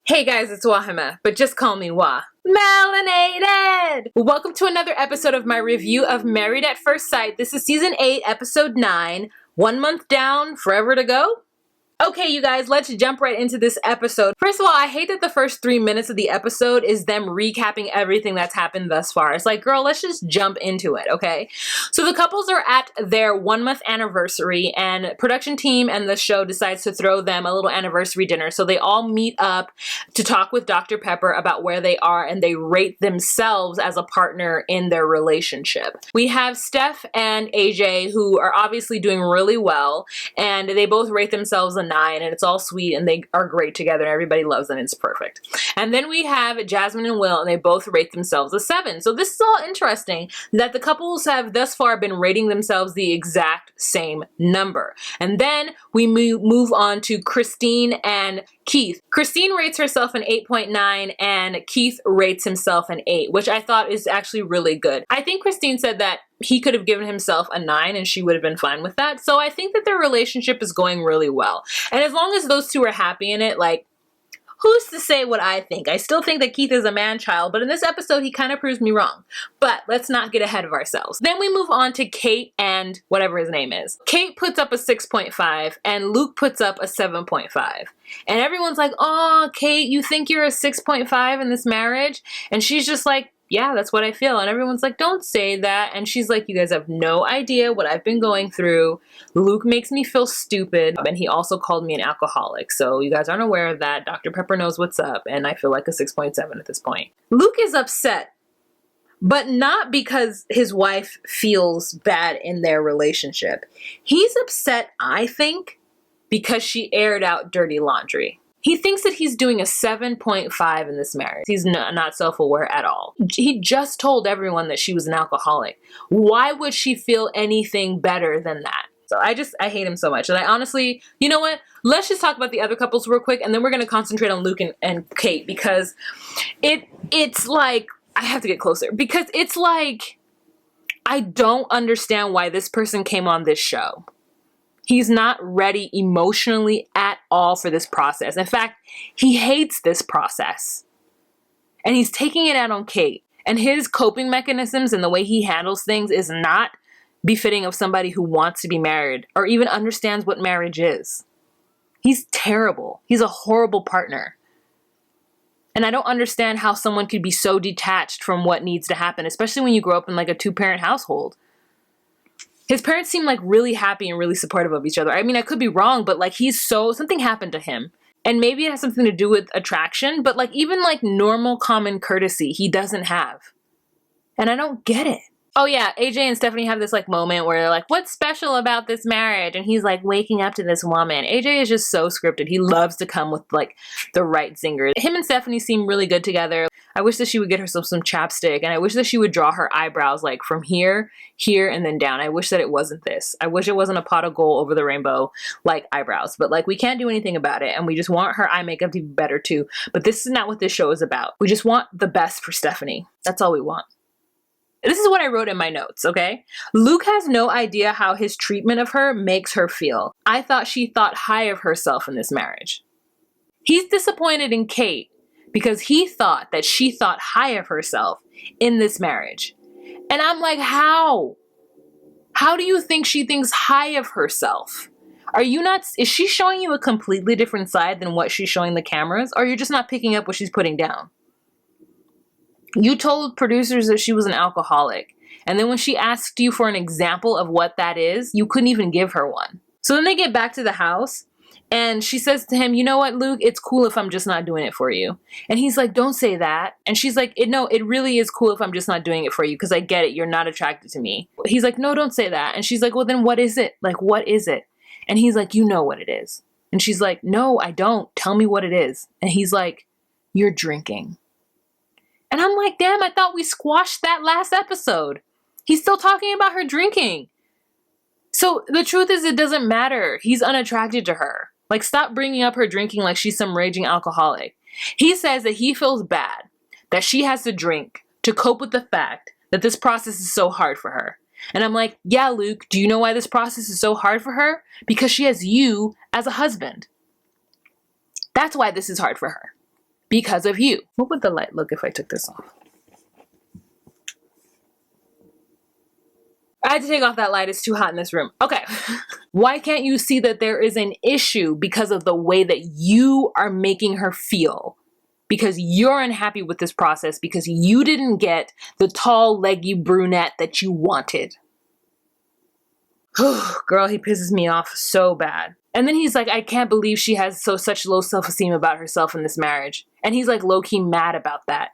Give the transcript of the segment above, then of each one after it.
Hey guys, it's Wahima, but just call me Wah. Melanated! Welcome to another episode of my review of Married at First Sight. This is season 8, episode 9. 1 month down, forever to go. Okay, you guys, let's jump right into this episode. First of all, I hate that the first 3 minutes of the episode is them recapping everything that's happened thus far. It's like, girl, let's just jump into it, okay? So the couples are at their 1 month anniversary, and production team and the show decides to throw them a little anniversary dinner. So they all meet up to talk with Dr. Pepper about where they are, and they rate themselves as a partner in their relationship. We have Steph and AJ, who are obviously doing really well, and they both rate themselves a 9, and it's all sweet, and they are great together, and everybody loves them. It's perfect. And then we have Jasmine and Will, and they both rate themselves a 7. So this is all interesting that the couples have thus far been rating themselves the exact same number. And then we move on to Christine and Keith. Christine rates herself an 8.9 and Keith rates himself an 8, which I thought is actually really good. I think Christine said that he could have given himself a 9 and she would have been fine with that. So I think that their relationship is going really well. And as long as those two are happy in it, like, who's to say what I think? I still think that Keith is a man-child, but in this episode, he kind of proves me wrong. But let's not get ahead of ourselves. Then we move on to Kate and whatever his name is. Kate puts up a 6.5 and Luke puts up a 7.5. And everyone's like, oh, Kate, you think you're a 6.5 in this marriage? And she's just like, yeah, that's what I feel. And everyone's like, don't say that. And she's like, you guys have no idea what I've been going through. Luke makes me feel stupid. And he also called me an alcoholic. So you guys aren't aware of that. Dr. Pepper knows what's up. And I feel like a 6.7 at this point. Luke is upset, but not because his wife feels bad in their relationship. He's upset, I think, because she aired out dirty laundry. He thinks that he's doing a 7.5 in this marriage. He's not self-aware at all. He just told everyone that she was an alcoholic. Why would she feel anything better than that? So I hate him so much. And I honestly, you know what? Let's just talk about the other couples real quick, and then we're going to concentrate on Luke and Kate, because it's like, I have to get closer, because it's like, I don't understand why this person came on this show. He's not ready emotionally at all for this process. In fact, he hates this process. And he's taking it out on Kate. And his coping mechanisms and the way he handles things is not befitting of somebody who wants to be married or even understands what marriage is. He's terrible. He's a horrible partner. And I don't understand how someone could be so detached from what needs to happen, especially when you grow up in like a 2-parent household. His parents seem like really happy and really supportive of each other. I mean, I could be wrong, but like something happened to him. And maybe it has something to do with attraction, but like even like normal common courtesy, he doesn't have. And I don't get it. Oh yeah, AJ and Stephanie have this like moment where they're like, what's special about this marriage? And he's like waking up to this woman. AJ is just so scripted. He loves to come with like the right zinger. Him and Stephanie seem really good together. I wish that she would get herself some chapstick, and I wish that she would draw her eyebrows like from here, and then down. I wish that it wasn't this. I wish it wasn't a pot of gold over the rainbow like eyebrows, but like we can't do anything about it, and we just want her eye makeup to be better too. But this is not what this show is about. We just want the best for Stephanie. That's all we want. This is what I wrote in my notes, okay? Luke has no idea how his treatment of her makes her feel. I thought she thought high of herself in this marriage. He's disappointed in Kate because he thought that she thought high of herself in this marriage. And I'm like, how? How do you think she thinks high of herself? Is she showing you a completely different side than what she's showing the cameras? Or you're just not picking up what she's putting down? You told producers that she was an alcoholic. And then when she asked you for an example of what that is, you couldn't even give her one. So then they get back to the house and she says to him, you know what, Luke, it's cool if I'm just not doing it for you. And he's like, don't say that. And she's like, no, it really is cool if I'm just not doing it for you because I get it. You're not attracted to me. He's like, no, don't say that. And she's like, well, then what is it? Like, what is it? And he's like, you know what it is. And she's like, no, I don't. Tell me what it is. And he's like, you're drinking. And I'm like, damn, I thought we squashed that last episode. He's still talking about her drinking. So the truth is, it doesn't matter. He's unattracted to her. Like, stop bringing up her drinking like she's some raging alcoholic. He says that he feels bad that she has to drink to cope with the fact that this process is so hard for her. And I'm like, yeah, Luke, do you know why this process is so hard for her? Because she has you as a husband. That's why this is hard for her. because of you. What would the light look if I took this off? I had to take off that light. It's too hot in this room. Okay. Why can't you see that there is an issue because of the way that you are making her feel? Because you're unhappy with this process because you didn't get the tall, leggy brunette that you wanted. Girl, he pisses me off so bad. And then he's like, I can't believe she has such low self-esteem about herself in this marriage. And he's like low-key mad about that.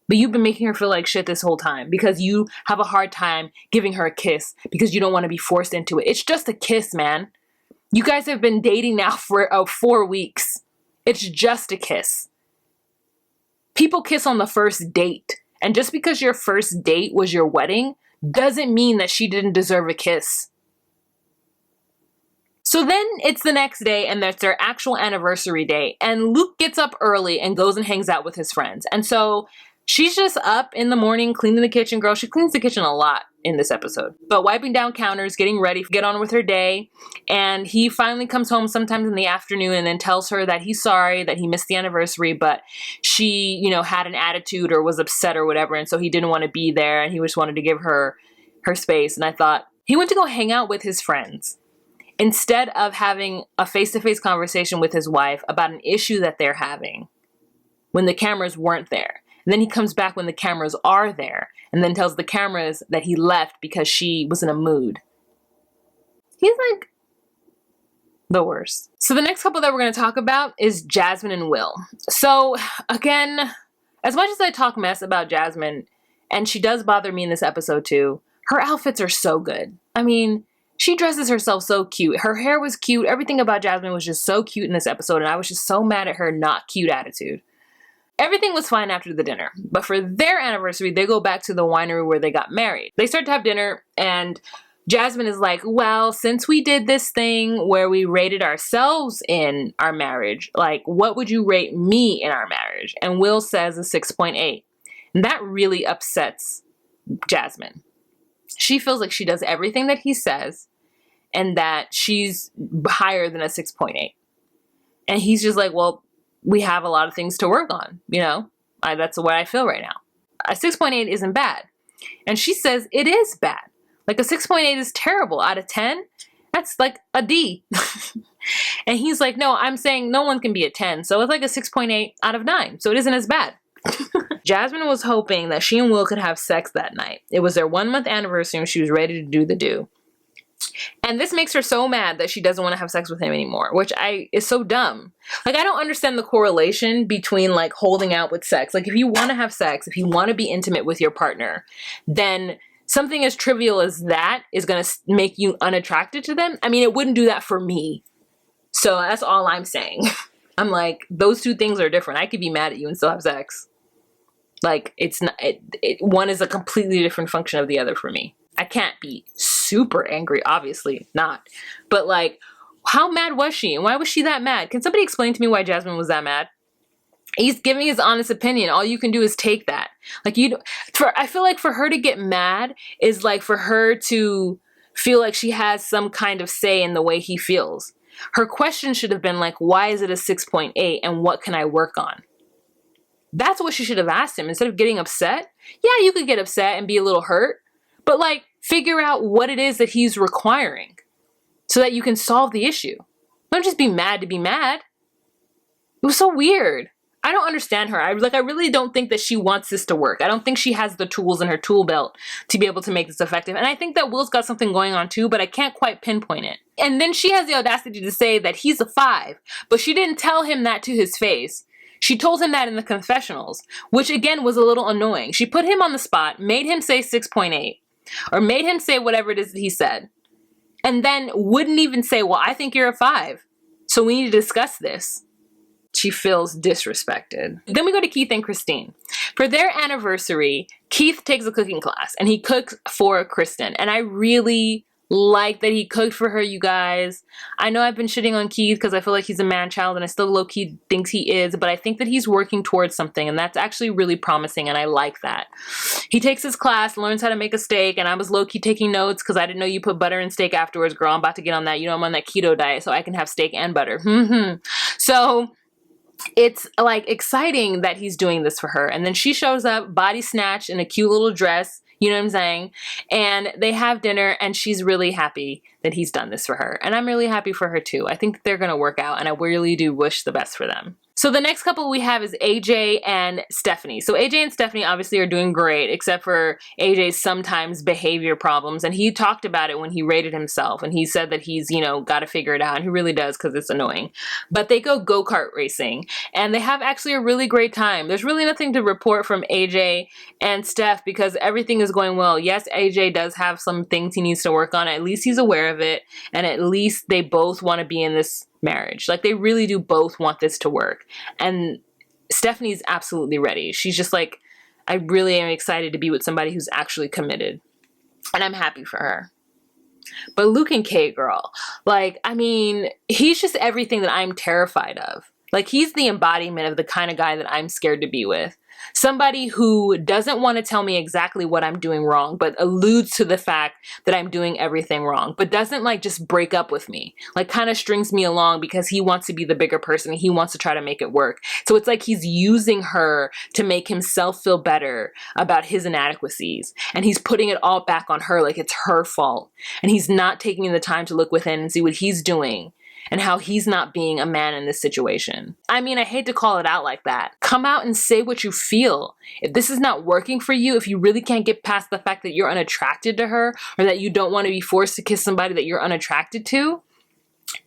But you've been making her feel like shit this whole time because you have a hard time giving her a kiss because you don't want to be forced into it. It's just a kiss, man. You guys have been dating now for 4 weeks. It's just a kiss. People kiss on the first date. And just because your first date was your wedding doesn't mean that she didn't deserve a kiss. So then it's the next day and that's their actual anniversary day. And Luke gets up early and goes and hangs out with his friends. And so she's just up in the morning cleaning the kitchen. Girl, she cleans the kitchen a lot in this episode. But wiping down counters, getting ready, get on with her day. And he finally comes home sometimes in the afternoon and then tells her that he's sorry, that he missed the anniversary, but she, had an attitude or was upset or whatever. And so he didn't want to be there and he just wanted to give her her space. And I thought, he went to go hang out with his friends instead of having a face-to-face conversation with his wife about an issue that they're having when the cameras weren't there. And then he comes back when the cameras are there and then tells the cameras that he left because she was in a mood. He's like the worst. So the next couple that we're going to talk about is Jasmine and Will. So again, as much as I talk mess about Jasmine, and she does bother me in this episode too, her outfits are so good. I mean, she dresses herself so cute. Her hair was cute. Everything about Jasmine was just so cute in this episode. And I was just so mad at her not cute attitude. Everything was fine after the dinner. But for their anniversary, they go back to the winery where they got married. They start to have dinner and Jasmine is like, well, since we did this thing where we rated ourselves in our marriage, like, what would you rate me in our marriage? And Will says a 6.8. And that really upsets Jasmine. She feels like she does everything that he says and that she's higher than a 6.8. And he's just like, well, we have a lot of things to work on, that's what I feel right now. A 6.8 isn't bad. And she says it is bad. Like a 6.8 is terrible. Out of 10, that's like a D. And he's like, no, I'm saying no one can be a 10. So it's like a 6.8 out of 9. So it isn't as bad. Jasmine was hoping that she and Will could have sex that night. It was their 1 month anniversary and she was ready to do the do. And this makes her so mad that she doesn't want to have sex with him anymore, which is so dumb. Like, I don't understand the correlation between like holding out with sex. Like, if you want to have sex, if you want to be intimate with your partner, then something as trivial as that is going to make you unattracted to them. I mean, it wouldn't do that for me. So that's all I'm saying. I'm like, those two things are different. I could be mad at you and still have sex. Like, it's not, one is a completely different function of the other for me. I can't be super angry, obviously not. But like, how mad was she? And why was she that mad? Can somebody explain to me why Jasmine was that mad? He's giving his honest opinion. All you can do is take that. Like, I feel like for her to get mad is like for her to feel like she has some kind of say in the way he feels. Her question should have been like, why is it a 6.8 and what can I work on? That's what she should have asked him instead of getting upset. Yeah, you could get upset and be a little hurt, but like, figure out what it is that he's requiring so that you can solve the issue. Don't just be mad to be mad. It was so weird. I don't understand her. I really don't think that she wants this to work. I don't think she has the tools in her tool belt to be able to make this effective. And I think that Will's got something going on too, but I can't quite pinpoint it. And then she has the audacity to say that he's a 5, but she didn't tell him that to his face. She told him that in the confessionals, which again was a little annoying. She put him on the spot, made him say 6.8, or made him say whatever it is that he said, and then wouldn't even say, well, I think you're a 5, so we need to discuss this. She feels disrespected. Then we go to Keith and Christine. For their anniversary, Keith takes a cooking class and he cooks for Kristen. And I really like that he cooked for her, you guys. I know I've been shitting on Keith because I feel like he's a man-child and I still low-key thinks he is, but I think that he's working towards something and that's actually really promising and I like that. He takes his class, learns how to make a steak, and I was low-key taking notes because I didn't know you put butter in steak afterwards. Girl, I'm about to get on that. I'm on that keto diet so I can have steak and butter. So it's like exciting that he's doing this for her. And then she shows up, body snatched in a cute little dress, you know what I'm saying? And they have dinner and she's really happy that he's done this for her. And I'm really happy for her too. I think they're gonna work out and I really do wish the best for them. So the next couple we have is AJ and Stephanie. So AJ and Stephanie obviously are doing great, except for AJ's sometimes behavior problems. And he talked about it when he rated himself. And he said that he's, you know, got to figure it out. And he really does because it's annoying. But they go go-kart racing and they have actually a really great time. There's really nothing to report from AJ and Steph because everything is going well. Yes, AJ does have some things he needs to work on. At least he's aware of it. And at least they both want to be in this marriage. Like they really do both want this to work. And Stephanie's absolutely ready. She's just like, I really am excited to be with somebody who's actually committed. And I'm happy for her. But Luke and Kate, girl, like, I mean, he's just everything that I'm terrified of. Like he's the embodiment of the kind of guy that I'm scared to be with. Somebody who doesn't want to tell me exactly what I'm doing wrong, but alludes to the fact that I'm doing everything wrong, but doesn't like just break up with me, like kind of strings me along because he wants to be the bigger person. He wants to try to make it work. So it's like he's using her to make himself feel better about his inadequacies. And he's putting it all back on her like it's her fault. And he's not taking the time to look within and see what he's doing and how he's not being a man in this situation. I mean, I hate to call it out like that. Come out and say what you feel. If this is not working for you, if you really can't get past the fact that you're unattracted to her or that you don't want to be forced to kiss somebody that you're unattracted to,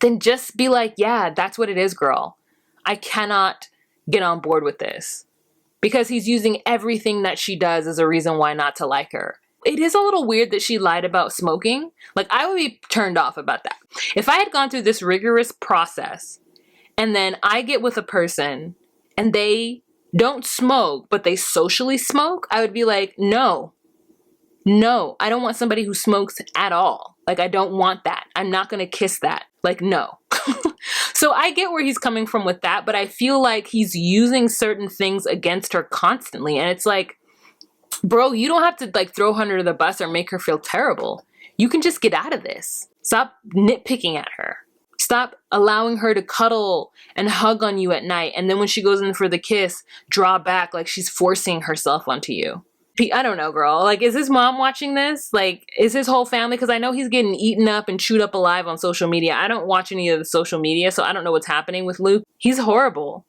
then just be like, yeah, that's what it is, girl. I cannot get on board with this. Because he's using everything that she does as a reason why not to like her. It is a little weird that she lied about smoking. Like, I would be turned off about that. If I had gone through this rigorous process and then I get with a person and they don't smoke, but they socially smoke, I would be like, no, I don't want somebody who smokes at all. Like, I don't want that. I'm not going to kiss that. Like, no. So I get where he's coming from with that, but I feel like he's using certain things against her constantly. And it's like, bro, you don't have to like throw her under the bus or make her feel terrible. You can just get out of this. Stop nitpicking at her. Stop allowing her to cuddle and hug on you at night. And then when she goes in for the kiss, draw back like she's forcing herself onto you. I don't know, girl. Like, is his mom watching this? Like, is his whole family? Because I know he's getting eaten up and chewed up alive on social media. I don't watch any of the social media, so I don't know what's happening with Luke. He's horrible.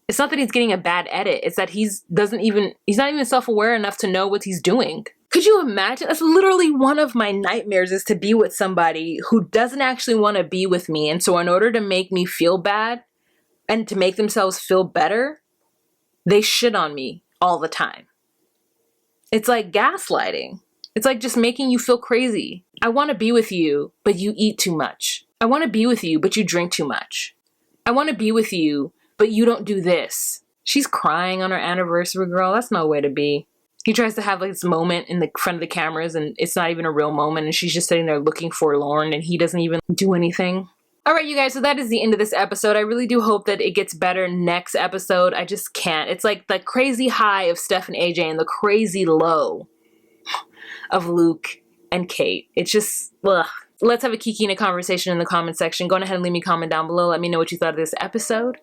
It's not that he's getting a bad edit. It's that he's not even self-aware enough to know what he's doing. Could you imagine? That's literally one of my nightmares, is to be with somebody who doesn't actually want to be with me. And so in order to make me feel bad and to make themselves feel better, they shit on me all the time. It's like gaslighting. It's like just making you feel crazy. I want to be with you, but you eat too much. I want to be with you, but you drink too much. I want to be with you, but you don't do this. She's crying on her anniversary, girl. That's no way to be. He tries to have like this moment in the front of the cameras and it's not even a real moment and she's just sitting there looking forlorn and he doesn't even do anything. All right, you guys, so that is the end of this episode. I really do hope that it gets better next episode. I just can't. It's like the crazy high of Steph and AJ and the crazy low of Luke and Kate. It's just, ugh. Let's have a kiki and a conversation in the comment section. Go ahead and leave me a comment down below. Let me know what you thought of this episode.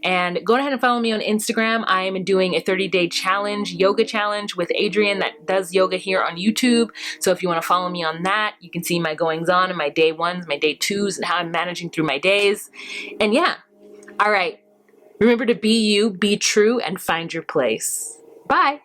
And go ahead and follow me on Instagram. I am doing a 30-day challenge, yoga challenge with Adrian that does yoga here on YouTube. So if you want to follow me on that, you can see my goings on and my day ones, my day twos, and how I'm managing through my days. And yeah, all right. Remember to be you, be true, and find your place. Bye.